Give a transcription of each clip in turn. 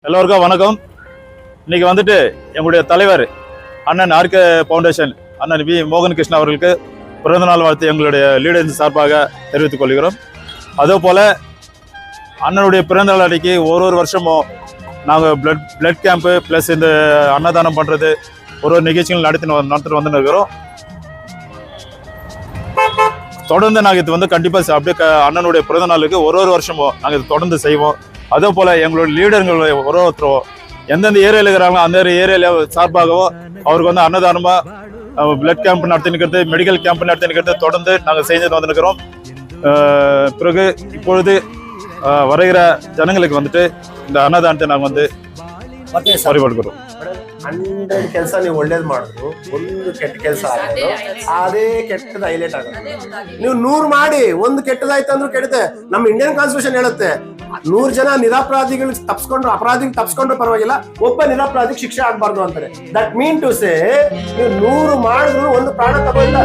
எல்லோருக்கும் வணக்கம். இன்னைக்கு வந்துட்டு எங்களுடைய தலைவர் அண்ணன் ஆர்கே ஃபவுண்டேஷன் அண்ணன் வி மோகன் கிருஷ்ணா அவர்களுக்கு பிறந்தநாள் வாழ்த்து எங்களுடைய லீடர்ஸ் சார்பாக தெரிவித்துக் கொள்கிறோம். அதே போல் அண்ணனுடைய பிறந்தநாள் அன்றைக்கி ஒரு வருஷமும் நாங்கள் பிளட் கேம்ப்பு ப்ளஸ் இந்த அன்னதானம் பண்ணுறது ஒரு நிகழ்ச்சிகள் நடத்திட்டு வந்துன்னு இருக்கிறோம். தொடர்ந்து நாங்கள் இது வந்து கண்டிப்பாக அப்படியே அண்ணனுடைய பிறந்தநாளுக்கு ஒரு வருஷமும் நாங்கள் இது தொடர்ந்து செய்வோம். அதே போல் எங்களோட லீடர்கள் ஒருத்தரும் எந்தெந்த ஏரியாவில் இருக்கிறாங்களோ அந்த ஏரியாவில் சார்பாகவோ அவருக்கு வந்து அன்னதானமாக பிளட் கேம்ப் நடத்தினுக்கிறது, மெடிக்கல் கேம்ப் நடத்தினுக்கிறது தொடர்ந்து நாங்கள் செஞ்சுட்டு வந்துருக்கிறோம். பிறகு இப்பொழுது வருகிற ஜனங்களுக்கு வந்துட்டு இந்த அன்னதானத்தை நாங்கள் வந்து ಪರಿಪಡ್ಕೊರು. 100 ಕೆಲಸ ನೀವು ಒಳ್ಳೇದು ಮಾಡಿದ್ರು, ಒಂದು ಕೆಟ್ಟ ಕೆಲಸ ಆಗೋದು ಅದೇ ಕೆಟ್ಟದ ಹೈಲೈಟ್ ಆಗುತ್ತೆ. ನೀವು 100 ಮಾಡಿ ಒಂದು ಕೆಟ್ಟದಾಯ್ತು ಅಂದ್ರೂ ಕೆಡುತ್ತೆ. ನಮ್ಮ ಇಂಡಿಯನ್ ಕಾನ್ಸ್ಟಿಟ್ಯೂಷನ್ ಹೇಳುತ್ತೆ 100 ಜನ ನಿರಪರಾಧಿಗಳಿಗೆ ತಪ್ಪಿಸ್ಕೊಂಡ್ರು ಪರವಾಗಿಲ್ಲ, ಒಬ್ಬ ನಿರಪರಾಧಿಗೆ ಶಿಕ್ಷೆ ಆಗ್ಬಾರ್ದು ಅಂತಾರೆ. ದಟ್ ಮೀನ್ ಟು ಸೇ ನೀವು 100 ಮಾಡಿದ್ರು ಒಂದು ಪ್ರಾಣ ತಗೊಂಡ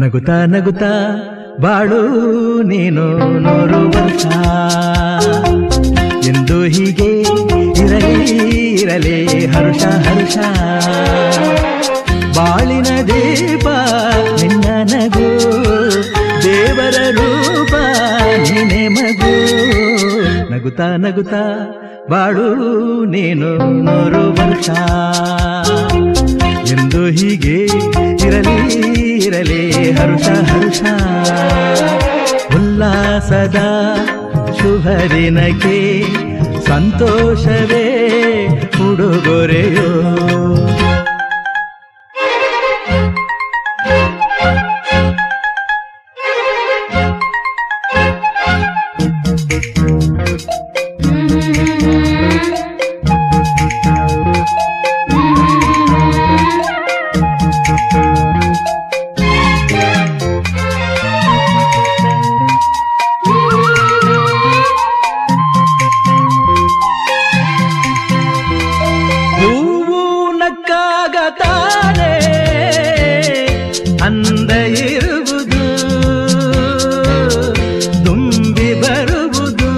ನಗುತ್ತಾ ನಗುತ್ತಾ ಬಾಳು ನೀನು 100 ವರ್ಷ ಎಂದು ಹೀಗೆ ಇರಲಿ ಹರುಷ ಹರುಷ. ಬಾಳಿನ ದೀಪ ನಿನ್ನ ನಗು, ದೇವರ ರೂಪ ನೀನೆ ಮಗು. ನಗುತ್ತಾ ನಗುತ್ತಾ ಬಾಳು ನೀನು 100 ವರ್ಷ ಎಂದು ಹೀಗೆ ಇರಲಿ ಹರುಷ ಹರುಷ. ಉಲ್ಲಾಸದ ಶುಭ ದಿನಕ್ಕೆ ಸಂತೋಷವೇ ಉಡುಗೊರೆಯೋ. ತಾನೆ ಅಂದ ಇರುವುದು, ತುಂಬಿ ಬರುವುದು.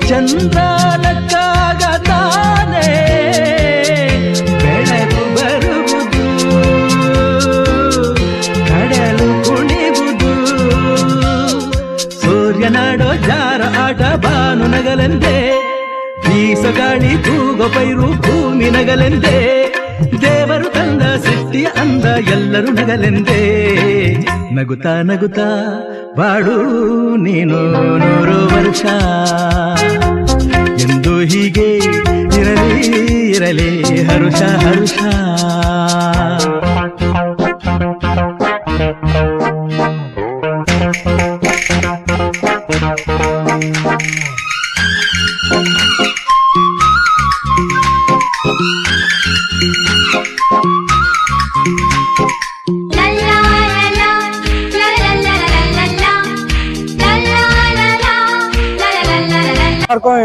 ಚಂದ್ರನಕ್ಕಾಗ ತಾನೆ ಬೆಳಕು ಬರುವುದು, ಕಡಲು ಕುಣಿವುದು. ಸೂರ್ಯನಾಡೋ ಜಾರ ಆಟ ಬಾನು ನಗಲೆಂದೇ, ಬೀಸಗಾಳಿ ತೂಗೋ ಪೈರು ಭೂಮಿ ನಗಲೆಂದೇ. ದೇವರು ತಂದ ಸೃಷ್ಟಿಯ ಅಂದ ಎಲ್ಲರೂ ನಗಲೆಂದೇ. ನಗುತ್ತಾ ನಗುತ್ತಾ ಬಾಳು ನೀನು 100 ವರ್ಷ ಎಂದು ಹೀಗೆ ಇರಲಿ ಹರುಷ ಹರುಷ.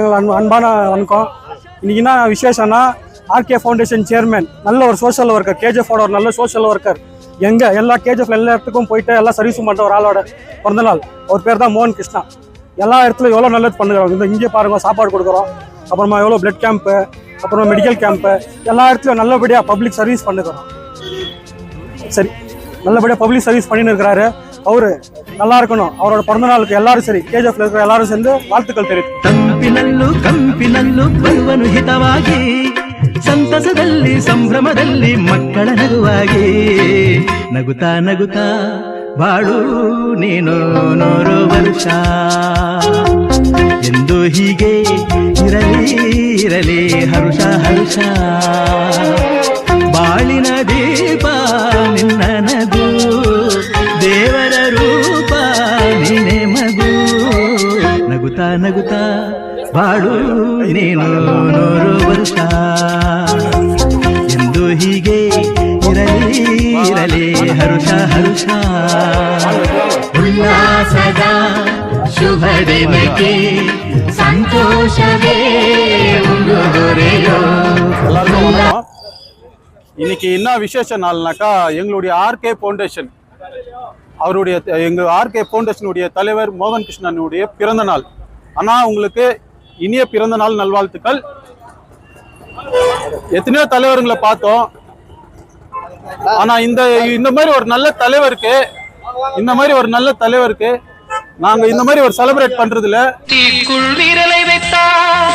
எல்லாருக்கும் அன்பான வணக்கம். இன்னைக்கு என்ன விசேஷம்னா, ஆர்கே ஃபவுண்டேஷன் சேர்மேன் நல்ல ஒரு சோஷியல் ஒர்க்கர், கேஜிஎஃப் ஒரு நல்ல சோஷியல் ஒர்க்கர். எல்லா கேஜிஎஃப்ல எல்லா இடத்துக்கும் போயிட்டு எல்லா சர்வீஸும் பண்ணுற ஒரு ஆளோட பிறந்தநாள். அவர் பேர் தான் மோகன் கிருஷ்ணா. எல்லா இடத்துலையும் எவ்வளோ நல்லது பண்ணுறோம். இங்கே பாருங்க, சாப்பாடு கொடுக்குறோம், அப்புறமா எவ்வளோ பிளட் கேம்ப்பு, அப்புறமா மெடிக்கல் கேம்ப்பு, எல்லா இடத்துலையும் நல்லபடியாக பப்ளிக் சர்வீஸ் பண்ணுறோம். சரி, நல்லபடியாக பப்ளிக் சர்வீஸ் பண்ணின்னு இருக்கிறாரு. அவரு நல்லா இருக்கணும். அவரோட பிறந்த நாளுக்கு எல்லாரும் சரி, கேஜிஎஃப்ல இருக்கிற எல்லாரும் சேர்ந்து வாழ்த்துக்கள் தெரிவித்து. ಕಂಪಿನಲ್ಲೂ ಬರುವನು ಹಿತವಾಗಿ, ಸಂತಸದಲ್ಲಿ ಸಂಭ್ರಮದಲ್ಲಿ ಮಕ್ಕಳ ನಗುವಾಗಿ. ನಗುತ್ತಾ ನಗುತ್ತಾ ಬಾಳು ನೀನು 100 ವರ್ಷ ಎಂದು ಹೀಗೆ ಇರಲಿ ಹರುಷ ಹರುಷ. ಬಾಳಿನ ದೀಪ ನಿನ್ನ ನಗು, ದೇವರ ರೂಪ ನೀನೆ ಮಗು. ನಗುತ್ತಾ ನಗುತ್ತಾ ಬಾಳು ನೀನು 100 ವರ್ಷ ಎಂದು ಹೀಗೆ ಇರಲಿ ಇರಲಿ ಹರುಷ ಹರುಷ ಉಲ್ಲಾಸದ ಶುಭ ದಿನಕ್ಕೆ ಸಂತೋಷವೇ உங்களுடையோ. எல்லாருக்கும் வணக்கம். இன்னைக்கு என்ன விசேஷ நாள்னாக்கா எங்களுடைய ஆர்கே ஃபவுண்டேஷன் அவருடைய எங்கள் ஆர்கே ஃபவுண்டேஷனுடைய தலைவர் மோகன் கிருஷ்ணனுடைய பிறந்த நாள். அண்ணா உங்களுக்கு இனிய பிறந்த நாள் நல்வாழ்த்துக்கள். எத்தனையோ தலைவர்களை பார்த்தோம், ஆனா இந்த மாதிரி ஒரு நல்ல தலைவருக்கு நாங்க இந்த மாதிரி ஒரு செலிப்ரேட் பண்றதுல தீக்குள் விரலை வைத்தார்